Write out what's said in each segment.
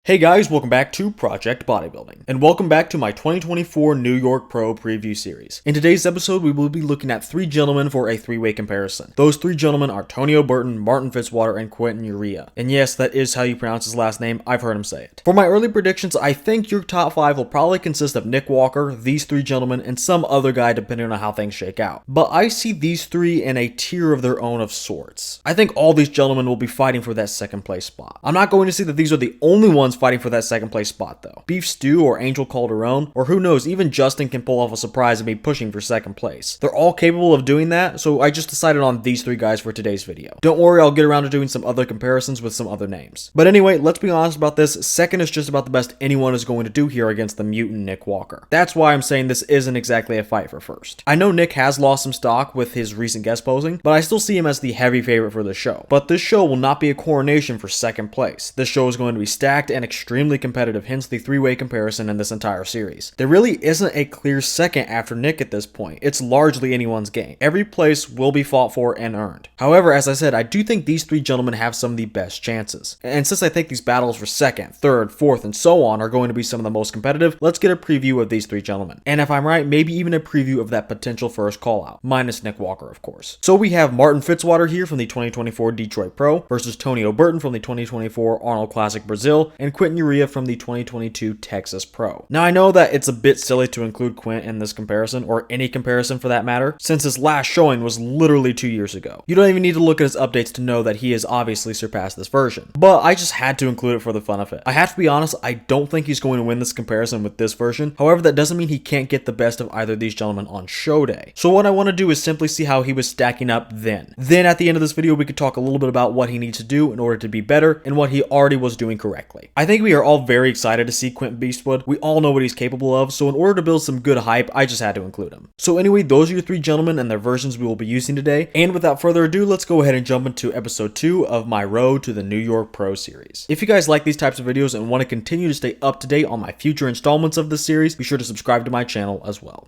Hey guys, welcome back to Project Bodybuilding, and welcome back to my 2024 New York Pro Preview Series. In today's episode, we will be looking at three gentlemen for a three-way comparison. Those three gentlemen are Tonio Burton, Martin Fitzwater, and Quinton Eriya. And yes, that is how you pronounce his last name, I've heard him say it. For my early predictions, I think your top five will probably consist of Nick Walker, these three gentlemen, and some other guy depending on how things shake out. But I see these three in a tier of their own of sorts. I think all these gentlemen will be fighting for that second place spot. I'm not going to say that these are the only ones fighting for that second place spot though. Beef Stew or Angel Calderon, or who knows, even Justin can pull off a surprise and be pushing for second place. They're all capable of doing that, so I just decided on these three guys for today's video. Don't worry, I'll get around to doing some other comparisons with some other names. But anyway, let's be honest about this, second is just about the best anyone is going to do here against the mutant Nick Walker. That's why I'm saying this isn't exactly a fight for first. I know Nick has lost some stock with his recent guest posing, but I still see him as the heavy favorite for the show. But this show will not be a coronation for second place. This show is going to be stacked and extremely competitive, hence the three-way comparison in this entire series. There really isn't a clear second after Nick at this point. It's largely anyone's game. Every place will be fought for and earned. However, as I said, I do think these three gentlemen have some of the best chances. And since I think these battles for second, third, fourth, and so on are going to be some of the most competitive, let's get a preview of these three gentlemen. And if I'm right, maybe even a preview of that potential first call-out, minus Nick Walker, of course. So we have Martin Fitzwater here from the 2024 Detroit Pro versus Tonio Burton from the 2024 Arnold Classic Brazil and Quinton Eriya from the 2022 Texas Pro. Now I know that it's a bit silly to include Quint in this comparison, or any comparison for that matter, since his last showing was literally 2 years ago. You don't even need to look at his updates to know that he has obviously surpassed this version. But I just had to include it for the fun of it. I have to be honest, I don't think he's going to win this comparison with this version. However, that doesn't mean he can't get the best of either of these gentlemen on show day. So what I want to do is simply see how he was stacking up then. Then at the end of this video, we could talk a little bit about what he needs to do in order to be better and what he already was doing correctly. I think we are all very excited to see Quinton Beastwood. We all know what he's capable of, so in order to build some good hype, I just had to include him. So anyway, those are your three gentlemen and their versions we will be using today. And without further ado, let's go ahead and jump into episode 2 of my road to the New York Pro Series. If you guys like these types of videos and want to continue to stay up to date on my future installments of this series, be sure to subscribe to my channel as well.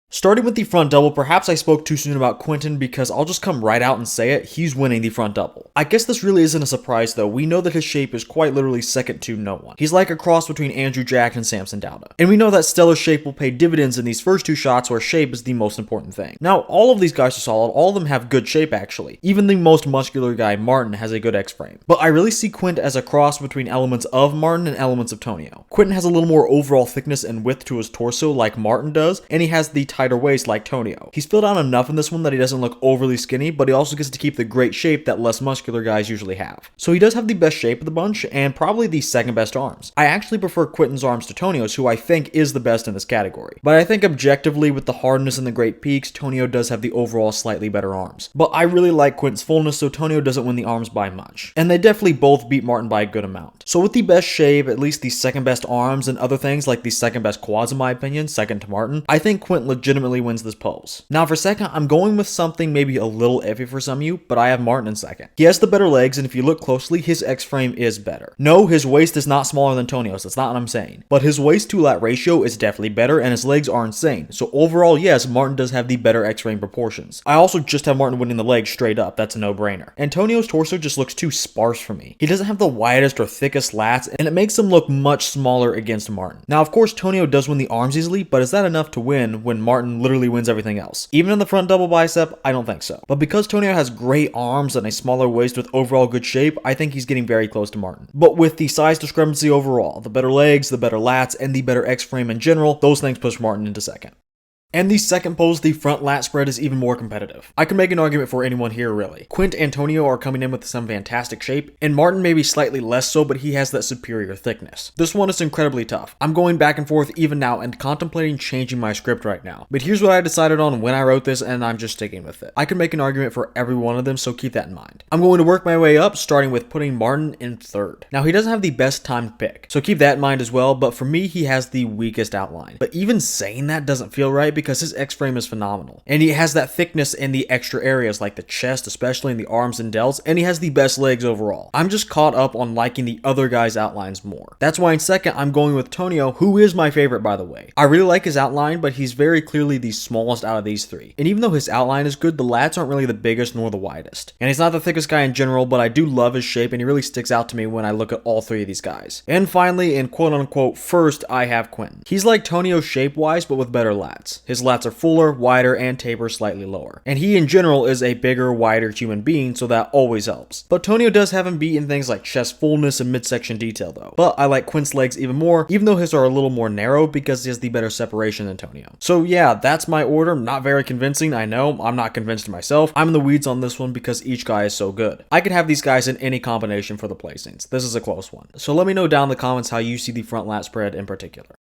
Starting with the front double, perhaps I spoke too soon about Quinton because I'll just come right out and say it, he's winning the front double. I guess this really isn't a surprise though, we know that his shape is quite literally second to no one. He's like a cross between Andrew Jack and Samson Dauda. And we know that stellar shape will pay dividends in these first two shots where shape is the most important thing. Now, all of these guys are solid, all of them have good shape actually. Even the most muscular guy, Martin, has a good X-frame. But I really see Quint as a cross between elements of Martin and elements of Tonio. Quinton has a little more overall thickness and width to his torso like Martin does, and he has the tighter waist like Tonio. He's filled out enough in this one that he doesn't look overly skinny, but he also gets to keep the great shape that less muscular guys usually have. So he does have the best shape of the bunch, and probably the second best arms. I actually prefer Quinton's arms to Tonio's, who I think is the best in this category. But I think objectively, with the hardness and the great peaks, Tonio does have the overall slightly better arms. But I really like Quinton's fullness, so Tonio doesn't win the arms by much. And they definitely both beat Martin by a good amount. So with the best shape, at least the second best arms, and other things like the second best quads in my opinion, second to Martin, I think Quinton legitimately wins this pose. Now for second, I'm going with something maybe a little iffy for some of you, but I have Martin in second. He has the better legs, and if you look closely, his X-frame is better. No, his waist is not smaller than Tonio's, that's not what I'm saying. But his waist to lat ratio is definitely better, and his legs are insane. So overall, yes, Martin does have the better X-frame proportions. I also just have Martin winning the legs straight up, that's a no-brainer. Antonio's torso just looks too sparse for me. He doesn't have the widest or thickest lats, and it makes him look much smaller against Martin. Now of course, Tonio does win the arms easily, but is that enough to win when Martin literally wins everything else? Even in the front double bicep, I don't think so. But because Tonio has great arms and a smaller waist with overall good shape, I think he's getting very close to Martin. But with the size discrepancy overall, the better legs, the better lats, and the better X-frame in general, those things push Martin into second. And the second pose, the front lat spread, is even more competitive. I can make an argument for anyone here really. Quint and Tonio are coming in with some fantastic shape, and Martin may be slightly less so, but he has that superior thickness. This one is incredibly tough. I'm going back and forth even now and contemplating changing my script right now. But here's what I decided on when I wrote this, and I'm just sticking with it. I can make an argument for every one of them, so keep that in mind. I'm going to work my way up, starting with putting Martin in third. Now he doesn't have the best timed pick, so keep that in mind as well, but for me he has the weakest outline. But even saying that doesn't feel right because his X-frame is phenomenal. And he has that thickness in the extra areas like the chest, especially in the arms and delts, and he has the best legs overall. I'm just caught up on liking the other guys' outlines more. That's why in second, I'm going with Tonio, who is my favorite by the way. I really like his outline, but he's very clearly the smallest out of these three. And even though his outline is good, the lats aren't really the biggest nor the widest. And he's not the thickest guy in general, but I do love his shape and he really sticks out to me when I look at all three of these guys. And finally, in quote unquote first, I have Quinton. He's like Tonio shape-wise, but with better lats. His lats are fuller, wider, and taper slightly lower. And he in general is a bigger, wider human being, so that always helps. But Tonio does have him beat in things like chest fullness and midsection detail though. But I like Quint's legs even more, even though his are a little more narrow because he has the better separation than Tonio. So yeah, that's my order. Not very convincing, I know. I'm not convinced myself. I'm in the weeds on this one because each guy is so good. I could have these guys in any combination for the placings. This is a close one. So let me know down in the comments how you see the front lat spread in particular.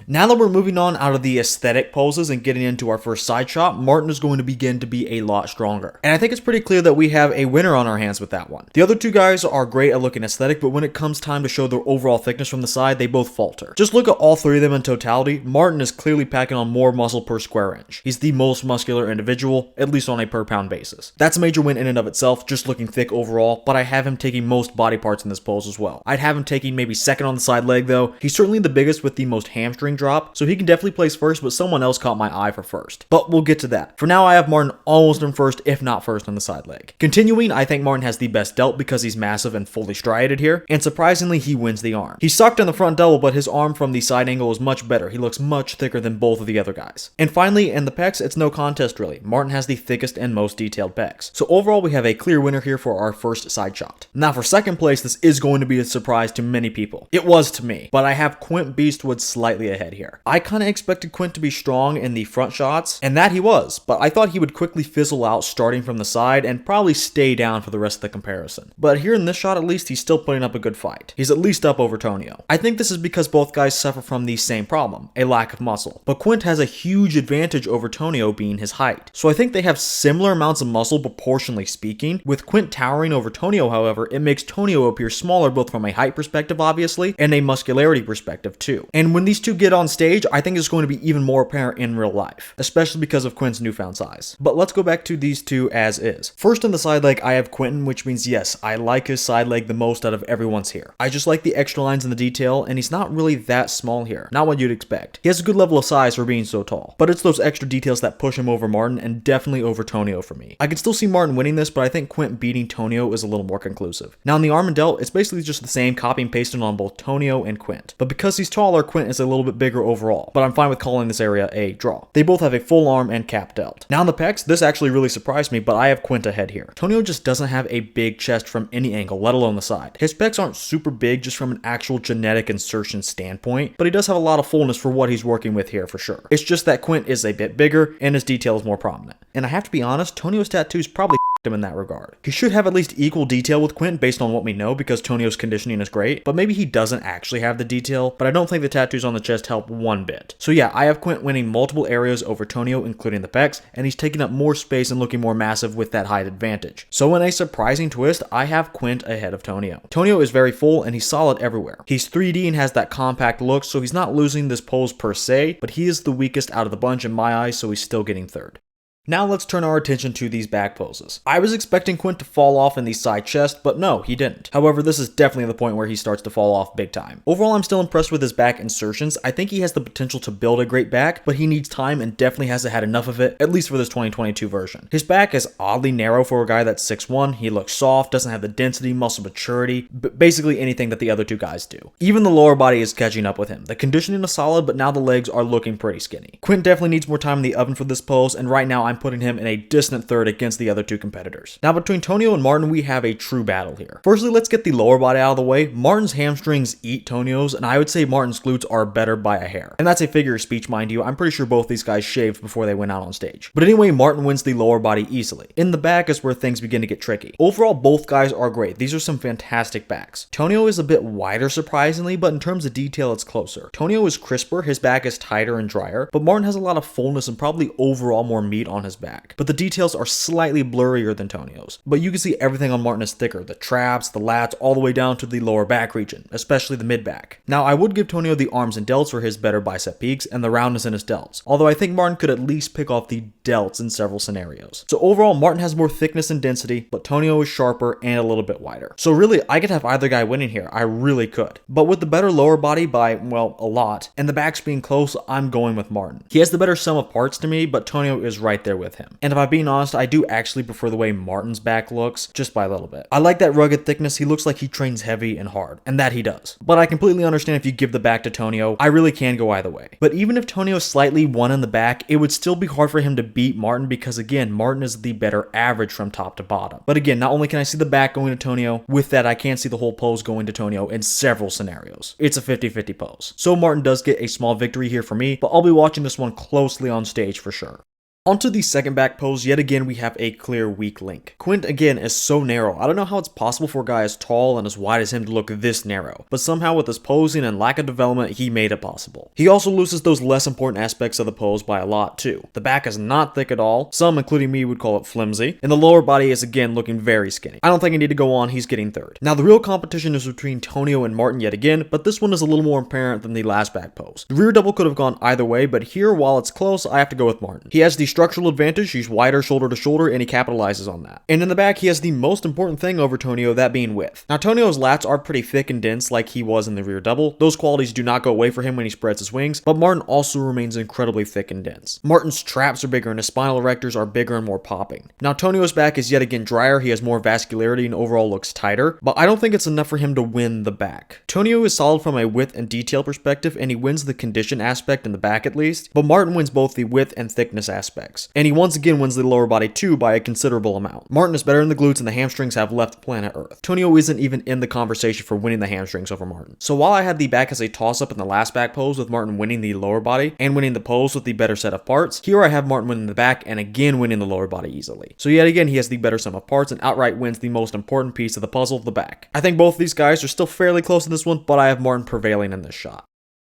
Now that we're moving on out of the aesthetic poses and getting into our first side shot, Martin is going to begin to be a lot stronger. And I think it's pretty clear that we have a winner on our hands with that one. The other two guys are great at looking aesthetic, but when it comes time to show their overall thickness from the side, they both falter. Just look at all three of them in totality. Martin is clearly packing on more muscle per square inch. He's the most muscular individual, at least on a per pound basis. That's a major win in and of itself, just looking thick overall, but I have him taking most body parts in this pose as well. I'd have him taking maybe second on the side leg though. He's certainly the biggest with the most hamstring drop, so he can definitely place first, but someone else caught my eye for first. But we'll get to that. For now, I have Martin almost in first, if not first on the side leg. Continuing, I think Martin has the best delt because he's massive and fully striated here, and surprisingly, he wins the arm. He sucked in the front double, but his arm from the side angle is much better. He looks much thicker than both of the other guys. And finally, in the pecs, it's no contest really. Martin has the thickest and most detailed pecs. So overall, we have a clear winner here for our first side shot. Now for second place, this is going to be a surprise to many people. It was to me, but I have Quint Beastwood slightly ahead here. I kind of expected Quint to be strong in the front shots, and that he was, but I thought he would quickly fizzle out starting from the side and probably stay down for the rest of the comparison. But here in this shot at least, he's still putting up a good fight. He's at least up over Tonio. I think this is because both guys suffer from the same problem, a lack of muscle. But Quint has a huge advantage over Tonio being his height. So I think they have similar amounts of muscle proportionally speaking. With Quint towering over Tonio, however, it makes Tonio appear smaller both from a height perspective obviously, and a muscularity perspective too. And when these two get on stage, I think it's going to be even more apparent in real life, especially because of Quint's newfound size. But let's go back to these two as is. First on the side leg, I have Quinton, which means yes, I like his side leg the most out of everyone's here. I just like the extra lines in the detail, and he's not really that small here. Not what you'd expect. He has a good level of size for being so tall, but it's those extra details that push him over Martin and definitely over Tonio for me. I can still see Martin winning this, but I think Quint beating Tonio is a little more conclusive. Now in the arm and delt, it's basically just the same, copy and pasted on both Tonio and Quint. But because he's taller, Quint is a little bit bigger overall, but I'm fine with calling this area a draw. They both have a full arm and cap delt. Now in the pecs, this actually really surprised me, but I have Quint ahead here. Tonio just doesn't have a big chest from any angle, let alone the side. His pecs aren't super big just from an actual genetic insertion standpoint, but he does have a lot of fullness for what he's working with here for sure. It's just that Quint is a bit bigger and his detail is more prominent. And I have to be honest, Tonio's tattoos probably him in that regard. He should have at least equal detail with Quint based on what we know because Tonio's conditioning is great, but maybe he doesn't actually have the detail, but I don't think the tattoos on the chest help one bit. So yeah, I have Quint winning multiple areas over Tonio, including the pecs, and he's taking up more space and looking more massive with that height advantage. So in a surprising twist, I have Quint ahead of Tonio. Tonio is very full and he's solid everywhere. He's 3D and has that compact look, so he's not losing this pose per se, but he is the weakest out of the bunch in my eyes, so he's still getting third. Now let's turn our attention to these back poses. I was expecting Quint to fall off in the side chest, but no, he didn't. However, this is definitely the point where he starts to fall off big time. Overall, I'm still impressed with his back insertions. I think he has the potential to build a great back, but he needs time and definitely hasn't had enough of it, at least for this 2022 version. His back is oddly narrow for a guy that's 6'1". He looks soft, doesn't have the density, muscle maturity, basically anything that the other two guys do. Even the lower body is catching up with him. The conditioning is solid, but now the legs are looking pretty skinny. Quint definitely needs more time in the oven for this pose, and right now I'm putting him in a distant third against the other two competitors. Now between Tonio and Martin, we have a true battle here. Firstly, let's get the lower body out of the way. Martin's hamstrings eat Tonio's, and I would say Martin's glutes are better by a hair. And that's a figure of speech, mind you. I'm pretty sure both these guys shaved before they went out on stage. But anyway, Martin wins the lower body easily. In the back is where things begin to get tricky. Overall, both guys are great. These are some fantastic backs. Tonio is a bit wider surprisingly, but in terms of detail, it's closer. Tonio is crisper, his back is tighter and drier, but Martin has a lot of fullness and probably overall more meat on on his back, but the details are slightly blurrier than Tonio's. But you can see everything on Martin is thicker, the traps, the lats, all the way down to the lower back region, especially the mid back. Now I would give Tonio the arms and delts for his better bicep peaks and the roundness in his delts, although I think Martin could at least pick off the delts in several scenarios. So overall, Martin has more thickness and density, but Tonio is sharper and a little bit wider. So really, I could have either guy winning here, I really could. But with the better lower body by, well, a lot, and the backs being close, I'm going with Martin. He has the better sum of parts to me, but Tonio is right there with him. And if I'm being honest, I do actually prefer the way Martin's back looks, just by a little bit. I like that rugged thickness. He looks like he trains heavy and hard, and that he does. But I completely understand if you give the back to Tonio, I really can go either way. But even if Tonio slightly won in the back, it would still be hard for him to beat Martin because again, Martin is the better average from top to bottom. But again, not only can I see the back going to Tonio, with that I can see the whole pose going to Tonio in several scenarios. It's a 50-50 pose. So Martin does get a small victory here for me, but I'll be watching this one closely on stage for sure. Onto the second back pose, yet again we have a clear weak link. Quint again is so narrow. I don't know how it's possible for a guy as tall and as wide as him to look this narrow, but somehow with his posing and lack of development, he made it possible. He also loses those less important aspects of the pose by a lot too. The back is not thick at all, some including me would call it flimsy, and the lower body is again looking very skinny. I don't think I need to go on, he's getting third. Now the real competition is between Tonio and Martin yet again, but this one is a little more apparent than the last back pose. The rear double could have gone either way, but here while it's close, I have to go with Martin. He has the structural advantage, he's wider shoulder to shoulder, and he capitalizes on that. And in the back, he has the most important thing over Tonio, that being width. Now Tonio's lats are pretty thick and dense like he was in the rear double. Those qualities do not go away for him when he spreads his wings, but Martin also remains incredibly thick and dense. Martin's traps are bigger and his spinal erectors are bigger and more popping. Now Tonio's back is yet again drier, he has more vascularity and overall looks tighter, but I don't think it's enough for him to win the back. Tonio is solid from a width and detail perspective, and he wins the condition aspect in the back at least, but Martin wins both the width and thickness aspects. And he once again wins the lower body too by a considerable amount. Martin is better in the glutes and the hamstrings have left planet Earth. Tonio isn't even in the conversation for winning the hamstrings over Martin. So while I had the back as a toss-up in the last back pose with Martin winning the lower body and winning the pose with the better set of parts, here I have Martin winning the back and again winning the lower body easily. So yet again, he has the better sum of parts and outright wins the most important piece of the puzzle, the back. I think both these guys are still fairly close in this one, but I have Martin prevailing in this shot.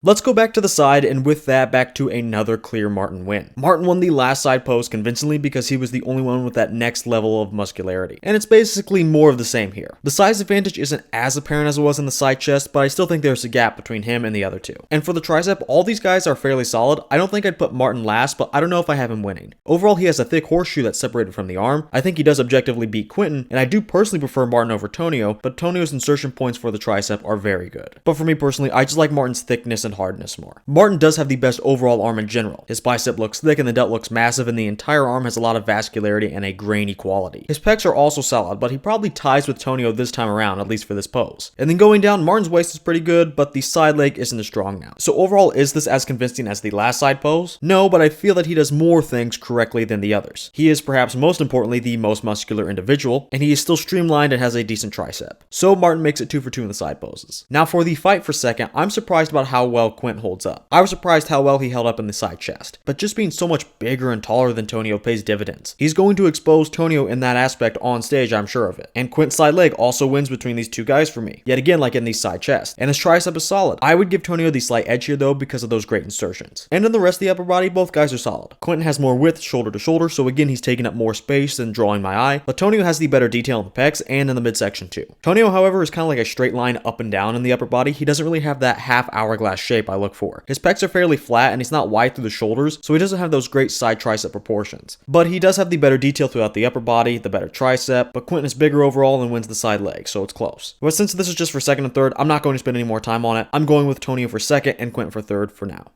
Let's go back to the side, and with that, back to another clear Martin win. Martin won the last side pose convincingly because he was the only one with that next level of muscularity. And it's basically more of the same here. The size advantage isn't as apparent as it was in the side chest, but I still think there's a gap between him and the other two. And for the tricep, all these guys are fairly solid. I don't think I'd put Martin last, but I don't know if I have him winning. Overall, he has a thick horseshoe that's separated from the arm. I think he does objectively beat Quinton, and I do personally prefer Martin over Tonio, but Tonio's insertion points for the tricep are very good. But for me personally, I just like Martin's thickness and hardness more. Martin does have the best overall arm in general. His bicep looks thick and the delt looks massive, and the entire arm has a lot of vascularity and a grainy quality. His pecs are also solid, but he probably ties with Tonio this time around, at least for this pose. And then going down, Martin's waist is pretty good, but the side leg isn't as strong now. So overall, is this as convincing as the last side pose? No, but I feel that he does more things correctly than the others. He is perhaps most importantly the most muscular individual, and he is still streamlined and has a decent tricep. So Martin makes it 2 for 2 in the side poses. Now for the fight for second, I'm surprised about how well Quint holds up. I was surprised how well he held up in the side chest, but just being so much bigger and taller than Tonio pays dividends. He's going to expose Tonio in that aspect on stage, I'm sure of it. And Quint's side leg also wins between these two guys for me, yet again like in the side chest. And his tricep is solid. I would give Tonio the slight edge here though because of those great insertions. And in the rest of the upper body, both guys are solid. Quinton has more width shoulder to shoulder, so again he's taking up more space than drawing my eye, but Tonio has the better detail in the pecs and in the midsection too. Tonio, however, is kind of like a straight line up and down in the upper body. He doesn't really have that half hourglass shape I look for. His pecs are fairly flat and he's not wide through the shoulders, so he doesn't have those great side tricep proportions. But he does have the better detail throughout the upper body, the better tricep, but Quinton is bigger overall and wins the side leg, so it's close. But since this is just for second and third, I'm not going to spend any more time on it. I'm going with Tonio for second and Quinton for third for now.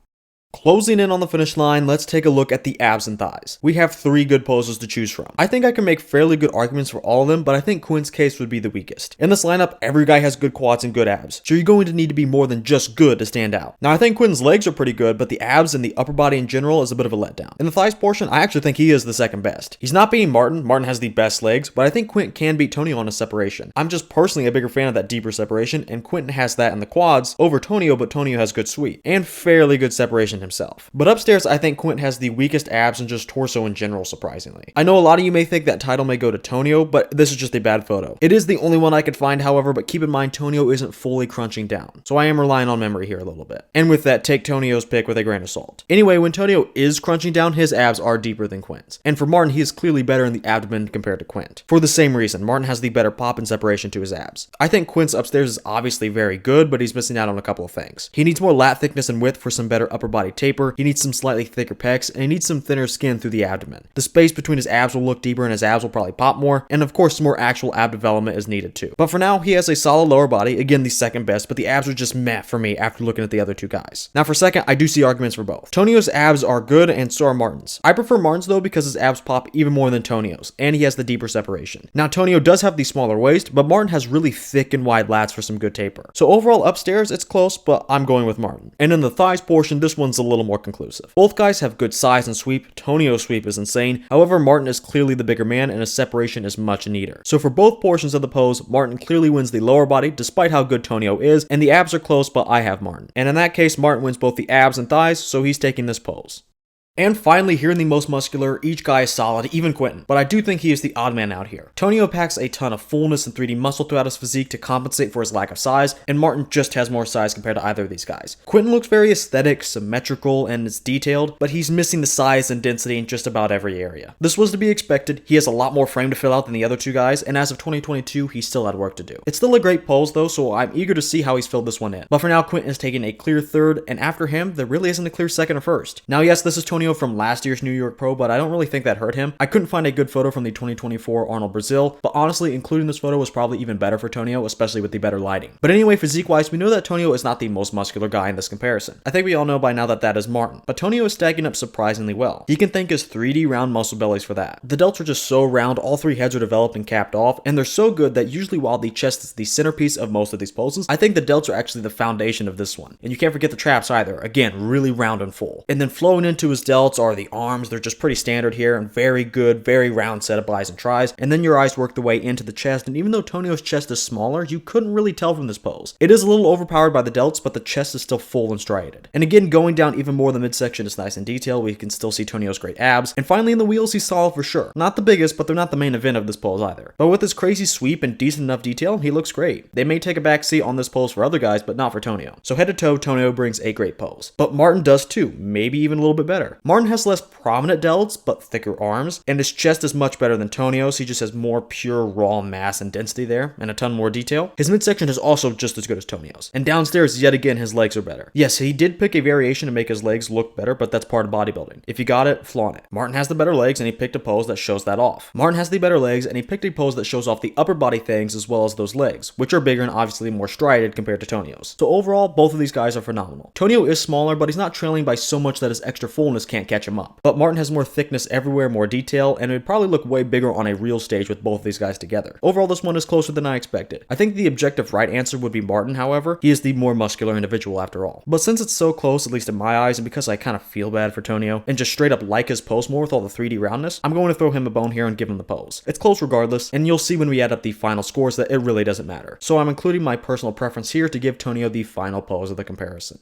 Closing in on the finish line, let's take a look at the abs and thighs. We have 3 good poses to choose from. I think I can make fairly good arguments for all of them, but I think Quint's case would be the weakest. In this lineup, every guy has good quads and good abs, so you're going to need to be more than just good to stand out. Now I think Quinton's legs are pretty good, but the abs and the upper body in general is a bit of a letdown. In the thighs portion, I actually think he is the second best. He's not beating Martin. Martin has the best legs, but I think Quinton can beat Tonio on a separation. I'm just personally a bigger fan of that deeper separation, and Quinton has that in the quads over Tonio, but Tonio has good sweep and fairly good separation separation himself. But upstairs, I think Quinton has the weakest abs and just torso in general, surprisingly. I know a lot of you may think that title may go to Tonio, but this is just a bad photo. It is the only one I could find, however, but keep in mind Tonio isn't fully crunching down, so I am relying on memory here a little bit. And with that, take Tonio's pick with a grain of salt. Anyway, when Tonio is crunching down, his abs are deeper than Quinton's. And for Martin, he is clearly better in the abdomen compared to Quint. For the same reason, Martin has the better pop and separation to his abs. I think Quint's upstairs is obviously very good, but he's missing out on a couple of things. He needs more lat thickness and width for some better upper body taper, he needs some slightly thicker pecs, and he needs some thinner skin through the abdomen. The space between his abs will look deeper and his abs will probably pop more, and of course some more actual ab development is needed too. But for now, he has a solid lower body, again the second best, but the abs are just meh for me after looking at the other two guys. Now for second, I do see arguments for both. Tonio's abs are good and so are Martin's. I prefer Martin's though because his abs pop even more than Tonio's, and he has the deeper separation. Now Tonio does have the smaller waist, but Martin has really thick and wide lats for some good taper. So overall upstairs, it's close, but I'm going with Martin. And in the thighs portion, this one's a little more conclusive. Both guys have good size and sweep. Tonio's sweep is insane. However, Martin is clearly the bigger man and his separation is much neater. So for both portions of the pose, Martin clearly wins the lower body despite how good Tonio is, and the abs are close, but I have Martin. And in that case, Martin wins both the abs and thighs, so he's taking this pose. And finally, here in the most muscular, each guy is solid, even Quinton, but I do think he is the odd man out here. Tonio packs a ton of fullness and 3D muscle throughout his physique to compensate for his lack of size, and Martin just has more size compared to either of these guys. Quinton looks very aesthetic, symmetrical, and is detailed, but he's missing the size and density in just about every area. This was to be expected. He has a lot more frame to fill out than the other two guys, and as of 2022, he still had work to do. It's still a great pose though, so I'm eager to see how he's filled this one in. But for now, Quinton is taking a clear third, and after him, there really isn't a clear second or first. Now yes, this is Tonio from last year's New York Pro, but I don't really think that hurt him. I couldn't find a good photo from the 2024 Arnold Brazil, but honestly, including this photo was probably even better for Tonio, especially with the better lighting. But anyway, physique-wise, we know that Tonio is not the most muscular guy in this comparison. I think we all know by now that that is Martin, but Tonio is stacking up surprisingly well. He can thank his 3D round muscle bellies for that. The delts are just so round, all three heads are developed and capped off, and they're so good that usually while the chest is the centerpiece of most of these poses, I think the delts are actually the foundation of this one. And you can't forget the traps either. Again, really round and full. And then flowing into his delts are the arms. They're just pretty standard here and very good, very round set of bis and tris. And then your eyes work the way into the chest, and even though Tonio's chest is smaller, you couldn't really tell from this pose. It is a little overpowered by the delts, but the chest is still full and striated. And again, going down even more, the midsection is nice and detailed. We can still see Tonio's great abs. And finally in the wheels, he's solid for sure. Not the biggest, but they're not the main event of this pose either. But with his crazy sweep and decent enough detail, he looks great. They may take a back seat on this pose for other guys, but not for Tonio. So head to toe, Tonio brings a great pose. But Martin does too, maybe even a little bit better. Martin has less prominent delts, but thicker arms, and his chest is much better than Tonio's. He just has more pure raw mass and density there, and a ton more detail. His midsection is also just as good as Tonio's. And downstairs, yet again, his legs are better. Yes, he did pick a variation to make his legs look better, but that's part of bodybuilding. If you got it, flaunt it. Martin has the better legs, and he picked a pose that shows that off. Martin has the better legs, and he picked a pose that shows off the upper body things as well as those legs, which are bigger and obviously more striated compared to Tonio's. So overall, both of these guys are phenomenal. Tonio is smaller, but he's not trailing by so much that his extra fullness can't catch him up. But Martin has more thickness everywhere, more detail, and it would probably look way bigger on a real stage with both of these guys together. Overall, this one is closer than I expected. I think the objective right answer would be Martin, however. He is the more muscular individual after all. But since it's so close, at least in my eyes, and because I kind of feel bad for Tonio, and just straight up like his pose more with all the 3D roundness, I'm going to throw him a bone here and give him the pose. It's close regardless, and you'll see when we add up the final scores that it really doesn't matter. So I'm including my personal preference here to give Tonio the final pose of the comparison.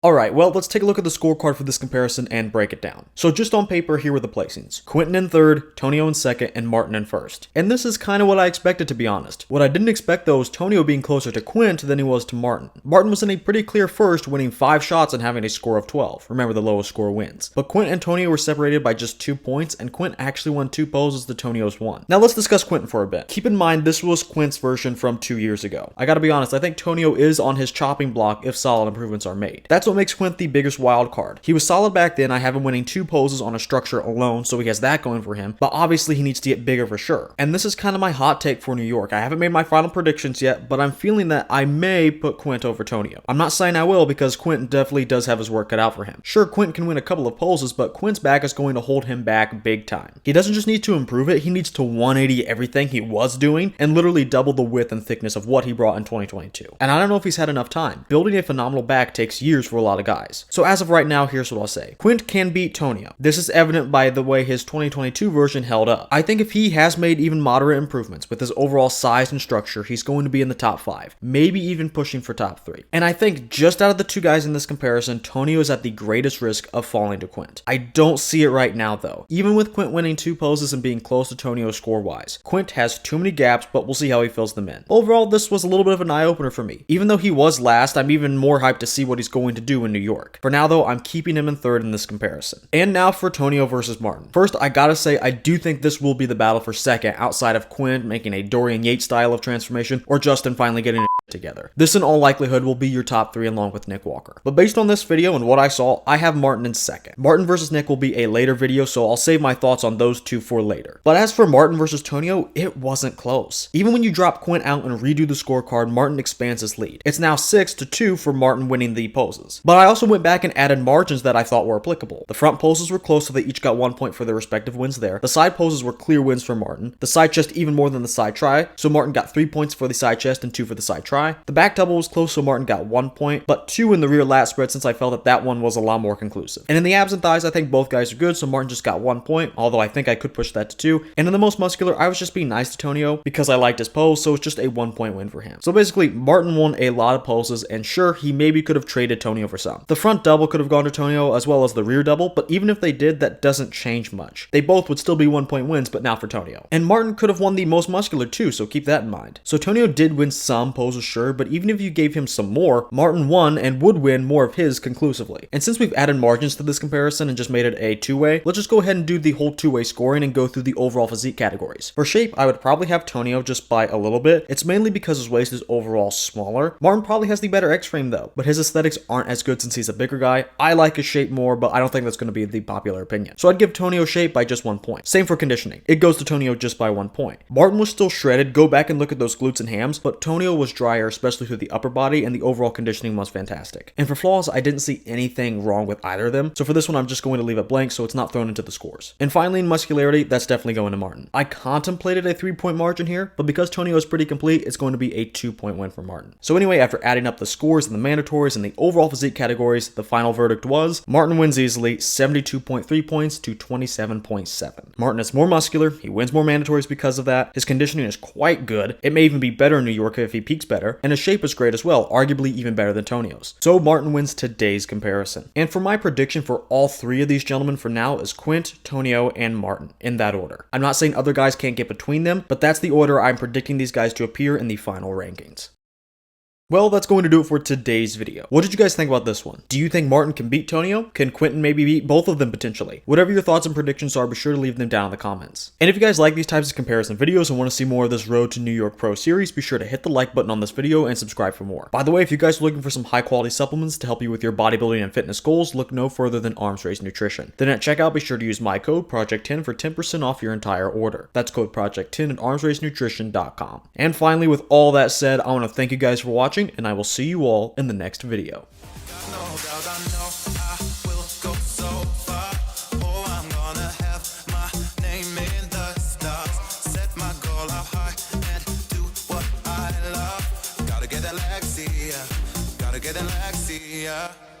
Alright, well, let's take a look at the scorecard for this comparison and break it down. So just on paper, here were the placings. Quinton in third, Tonio in second, and Martin in first. And this is kind of what I expected, to be honest. What I didn't expect though was Tonio being closer to Quint than he was to Martin. Martin was in a pretty clear first, winning 5 shots and having a score of 12. Remember, the lowest score wins. But Quint and Tonio were separated by just 2 points, and Quint actually won 2 poses to Tonio's 1. Now let's discuss Quinton for a bit. Keep in mind, this was Quint's version from 2 years ago. I gotta be honest, I think Tonio is on his chopping block if solid improvements are made. That's what makes Quint the biggest wild card. He was solid back then. I have him winning 2 poses on a structure alone, so he has that going for him, but obviously he needs to get bigger for sure. And this is kind of my hot take for New York. I haven't made my final predictions yet, but I'm feeling that I may put Quint over Tonio. I'm not saying I will, because Quint definitely does have his work cut out for him. Sure, Quint can win a couple of poses, but Quint's back is going to hold him back big time. He doesn't just need to improve it, he needs to 180 everything he was doing and literally double the width and thickness of what he brought in 2022. And I don't know if he's had enough time. Building a phenomenal back takes years for a lot of guys. So as of right now, here's what I'll say. Quint can beat Tonio. This is evident by the way his 2022 version held up. I think if he has made even moderate improvements with his overall size and structure, he's going to be in the top 5, maybe even pushing for top 3. And I think just out of the two guys in this comparison, Tonio is at the greatest risk of falling to Quint. I don't see it right now though. Even with Quint winning 2 poses and being close to Tonio score-wise, Quint has too many gaps, but we'll see how he fills them in. Overall, this was a little bit of an eye-opener for me. Even though he was last, I'm even more hyped to see what he's going to do in New York. For now though, I'm keeping him in 3rd in this comparison. And now for Tonio versus Martin. First, I gotta say, I do think this will be the battle for 2nd outside of Quint making a Dorian Yates style of transformation or Justin finally getting together. This in all likelihood will be your top 3 along with Nick Walker. But based on this video and what I saw, I have Martin in 2nd. Martin versus Nick will be a later video, so I'll save my thoughts on those two for later. But as for Martin versus Tonio, it wasn't close. Even when you drop Quint out and redo the scorecard, Martin expands his lead. It's now 6-2 for Martin winning the poses. But I also went back and added margins that I thought were applicable. The front poses were close, so they each got 1 point for their respective wins there. The side poses were clear wins for Martin. The side chest even more than the side try, so Martin got 3 points for the side chest and 2 for the side try. The back double was close, so Martin got 1 point, but 2 in the rear lat spread since I felt that that one was a lot more conclusive. And in the abs and thighs, I think both guys are good, so Martin just got 1 point, although I think I could push that to 2. And in the most muscular, I was just being nice to Tonio because I liked his pose, so it's just a 1 point win for him. So basically, Martin won a lot of poses, and sure, he maybe could have traded Tonio for some. The front double could have gone to Tonio as well as the rear double, but even if they did, that doesn't change much. They both would still be 1 point wins, but now for Tonio. And Martin could have won the most muscular too, so keep that in mind. So Tonio did win some poses, sure, but even if you gave him some more, Martin won and would win more of his conclusively. And since we've added margins to this comparison and just made it a 2-way, let's just go ahead and do the whole 2-way scoring and go through the overall physique categories. For shape, I would probably have Tonio just by a little bit. It's mainly because his waist is overall smaller. Martin probably has the better X-frame though, but his aesthetics aren't as good since he's a bigger guy. I like his shape more, but I don't think that's going to be the popular opinion. So I'd give Tonio shape by just 1 point. Same for conditioning. It goes to Tonio just by 1 point. Martin was still shredded. Go back and look at those glutes and hams, but Tonio was drier, especially through the upper body, and the overall conditioning was fantastic. And for flaws, I didn't see anything wrong with either of them. So for this one, I'm just going to leave it blank so it's not thrown into the scores. And finally, in muscularity, that's definitely going to Martin. I contemplated a 3-point margin here, but because Tonio is pretty complete, it's going to be a 2-point win for Martin. So anyway, after adding up the scores and the mandatories and the overall physique categories, the final verdict was Martin wins easily, 72.3 points to 27.7. Martin is more muscular, he wins more mandatories because of that, his conditioning is quite good, it may even be better in New York if he peaks better, and his shape is great as well, arguably even better than Tonio's. So Martin wins today's comparison. And for my prediction for all 3 of these gentlemen for now is Quint, Tonio, and Martin, in that order. I'm not saying other guys can't get between them, but that's the order I'm predicting these guys to appear in the final rankings. Well, that's going to do it for today's video. What did you guys think about this one? Do you think Martin can beat Tonio? Can Quinton maybe beat both of them potentially? Whatever your thoughts and predictions are, be sure to leave them down in the comments. And if you guys like these types of comparison videos and want to see more of this Road to New York Pro series, be sure to hit the like button on this video and subscribe for more. By the way, if you guys are looking for some high quality supplements to help you with your bodybuilding and fitness goals, look no further than Arms Race Nutrition. Then at checkout, be sure to use my code Project10 for 10% off your entire order. That's code Project10 at armsracenutrition.com. And finally, with all that said, I want to thank you guys for watching, and I will see you all in the next video. Gotta get that Lexia.